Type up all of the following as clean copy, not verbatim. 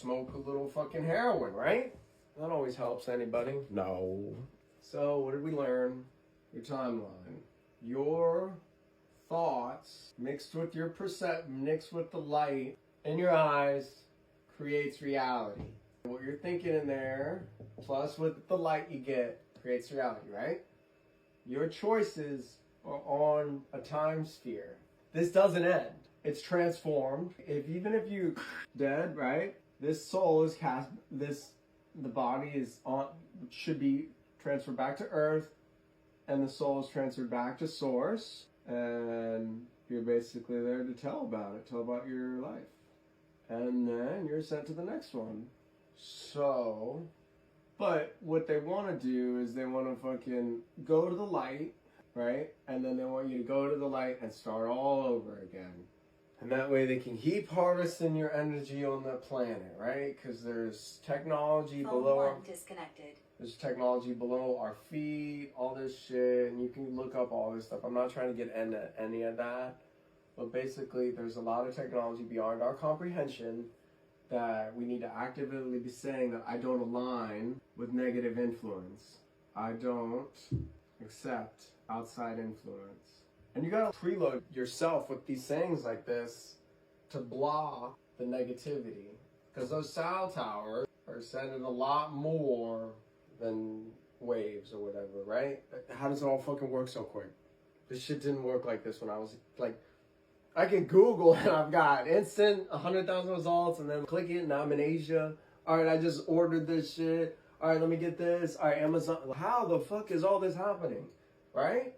smoke a little fucking heroin, right? That always helps anybody. No. So what did we learn? Your timeline. Your thoughts mixed with your perception, mixed with the light in your eyes creates reality. What you're thinking in there, plus with the light you get, creates reality, right? Your choices are on a time sphere. This doesn't end. It's transformed. Even if you dead, right? This soul is cast. The body is on. Should be transferred back to Earth, and the soul is transferred back to Source. And you're basically there to tell about it. Tell about your life, and then you're sent to the next one. So, but what they want to do is they want to fucking go to the light, right? And then they want you to go to the light and start all over again. And that way they can keep harvesting your energy on the planet, right? Because there's technology below. Disconnected. There's technology below our feet, all this shit, and you can look up all this stuff. I'm not trying to get into any of that, but basically there's a lot of technology beyond our comprehension that we need to actively be saying that I don't align with negative influence. I don't accept outside influence. And you gotta preload yourself with these sayings like this to block the negativity. Because those cell towers are sending a lot more than waves or whatever, right? How does it all fucking work so quick? This shit didn't work like this when I was like, I can Google and I've got instant 100,000 results and then click it and I'm in Asia. All right, I just ordered this shit. All right, let me get this. All right, Amazon. How the fuck is all this happening, right?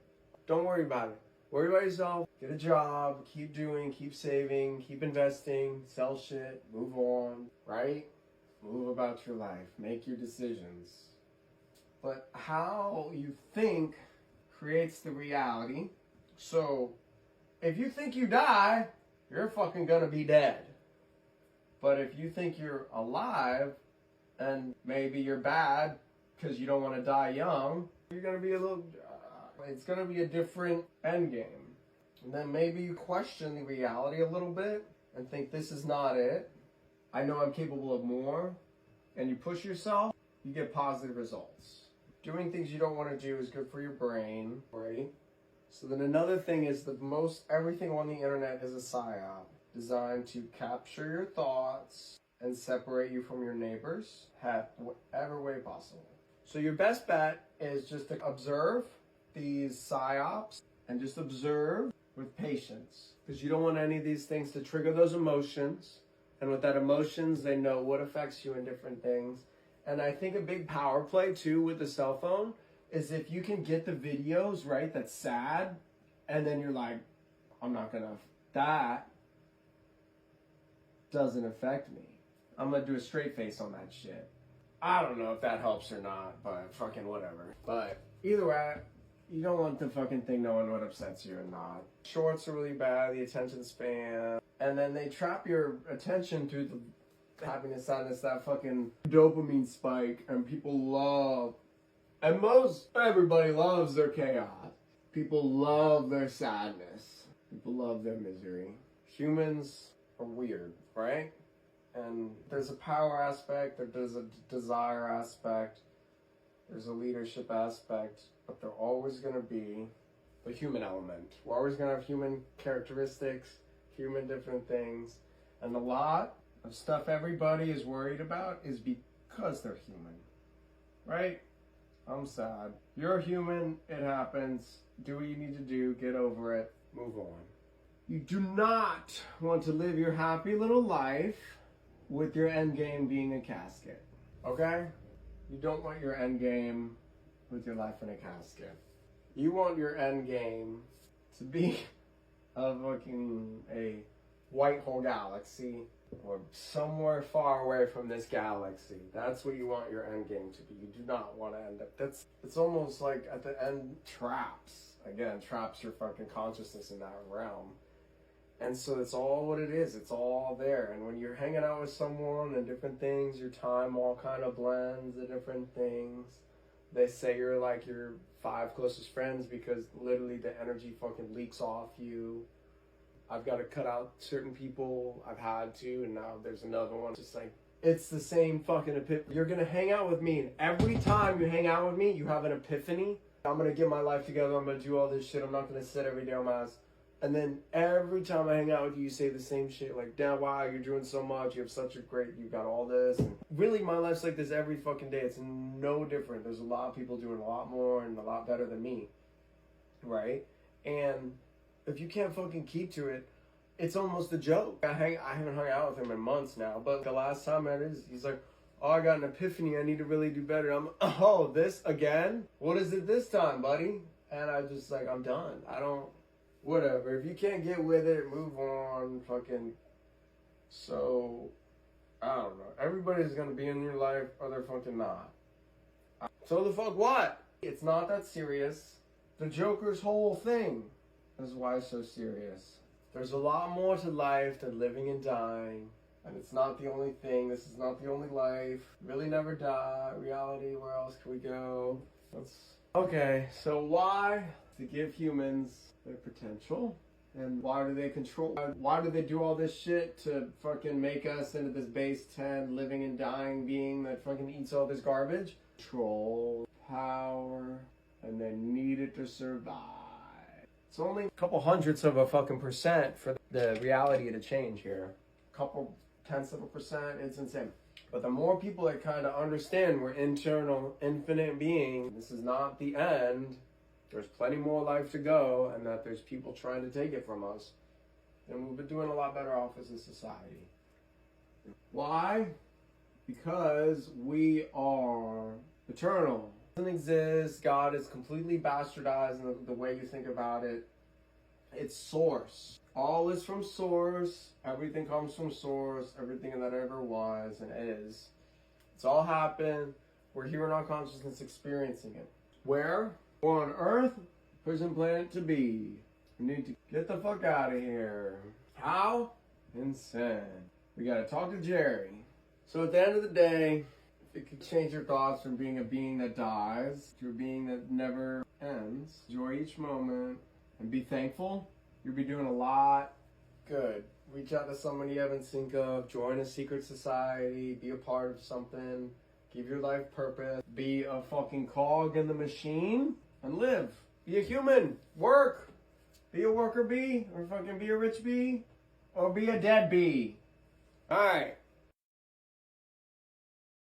Don't worry about it. Worry about yourself. Get a job. Keep doing. Keep saving. Keep investing. Sell shit. Move on, right? Move about your life. Make your decisions. But how you think creates the reality. So if you think you die, you're fucking gonna be dead. But if you think you're alive and maybe you're bad because you don't want to die young, you're gonna be a little, it's gonna be a different end game. And then maybe you question the reality a little bit and think this is not it. I know I'm capable of more. And you push yourself, you get positive results. Doing things you don't want to do is good for your brain, right? So then another thing is everything on the internet is a psyop designed to capture your thoughts and separate you from your neighbors, whatever way possible. So your best bet is just to observe these psyops and just observe with patience, because you don't want any of these things to trigger those emotions. And with that emotions, they know what affects you in different things. And I think a big power play too with the cell phone is if you can get the videos, right, that's sad, and then you're like, I'm not gonna, that doesn't affect me. I'm gonna do a straight face on that shit. I don't know if that helps or not, but fucking whatever. But either way, you don't want the fucking thing knowing what upsets you or not. Shorts are really bad, the attention span, and then they trap your attention through the happiness, sadness, that fucking dopamine spike, and people love, and everybody loves their chaos. People love their sadness. People love their misery. Humans are weird, right? And there's a power aspect, there's a desire aspect, there's a leadership aspect, but they're always going to be the human element. We're always going to have human characteristics, human different things, and a lot of stuff everybody is worried about is because they're human, right? I'm sad. You're human, it happens. Do what you need to do, get over it, move on. You do not want to live your happy little life with your end game being a casket, okay? You don't want your end game with your life in a casket. You want your end game to be a white hole galaxy or somewhere far away from this galaxy. That's what you want your end game to be. You do not want to end up. It's almost like at the end traps your fucking consciousness in that realm. And so it's all what it is. It's all there. And when you're hanging out with someone and different things, your time all kind of blends the different things. They say you're like your 5 closest friends because literally the energy fucking leaks off you. I've got to cut out certain people. I've had to, and now there's another one. Just like it's the same fucking epiphany. You're gonna hang out with me, and every time you hang out with me, you have an epiphany. I'm gonna get my life together, I'm gonna do all this shit, I'm not gonna sit every day on my ass. And then every time I hang out with you, you say the same shit, like, damn, wow, you're doing so much, you have such a great, you got all this. And really, my life's like this every fucking day. It's no different. There's a lot of people doing a lot more and a lot better than me, right? And if you can't fucking keep to it, it's almost a joke. I haven't hung out with him in months now, but the last time he's like, oh, I got an epiphany, I need to really do better. I'm, oh, this again? What is it this time, buddy? And I just like, I'm done. I don't, whatever. If you can't get with it, move on, fucking. So, I don't know. Everybody's gonna be in your life, or they're fucking not. So the fuck what? It's not that serious. The Joker's whole thing is why it's so serious. There's a lot more to life than living and dying. And it's not the only thing. This is not the only life. Really never die. Reality, where else can we go? Okay, so why? To give humans their potential. And why do they control? Why do they do all this shit to fucking make us into this base 10 living and dying being that fucking eats all this garbage? Control, power, and they need it to survive. It's only a couple hundredths of a fucking percent for the reality to change here. A couple tenths of a percent, it's insane. But the more people that kind of understand we're internal, infinite beings, this is not the end, there's plenty more life to go, and that there's people trying to take it from us, then we'll be doing a lot better off as a society. Why? Because we are eternal. Doesn't exist. God is completely bastardized in the way you think about it. It's source. All is from source. Everything comes from source. Everything that ever was and is. It's all happened. We're here in our consciousness experiencing it. Where? We're on Earth. Prison planet to be. We need to get the fuck out of here. How? Insane. We gotta talk to Jerry. So at the end of the day, it could change your thoughts from being a being that dies to a being that never ends. Enjoy each moment and be thankful. You'll be doing a lot good. Reach out to someone you haven't think of. Join a secret society. Be a part of something. Give your life purpose. Be a fucking cog in the machine and live. Be a human. Work. Be a worker bee or fucking be a rich bee or be a dead bee. All right.